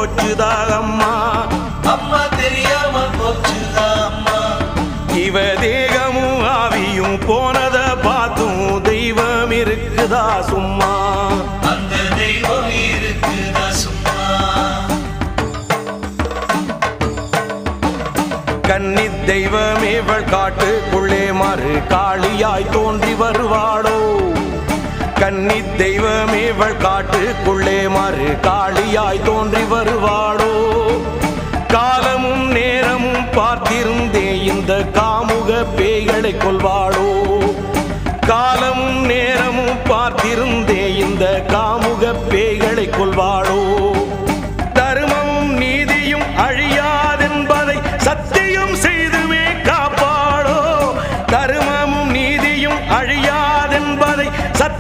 போச்சுதா அம்மா, அம்மா தெரியாம போச்சுதா அம்மா. இவ தேகமும் ஆவியும் போனத பார்த்தும் தெய்வம் இருக்குதா சும்மா, அந்த தெய்வம் இருக்குதா சும்மா. கன்னி தெய்வமே இவள் காட்டுக்குள்ளே மறு காளியாய் தோன்றி வருவாளோ, கன்னி தெய்வமே இவள் காட்டுக்குள்ளே மறு காளியாய் தோன்றி வருவாளோ. காலமும் நேரமும் பார்த்திருந்தே இந்த காமுக பேய்களை கொள்வாளோ, காலமும் நேரமும் பார்த்திருந்தே இந்த காமுக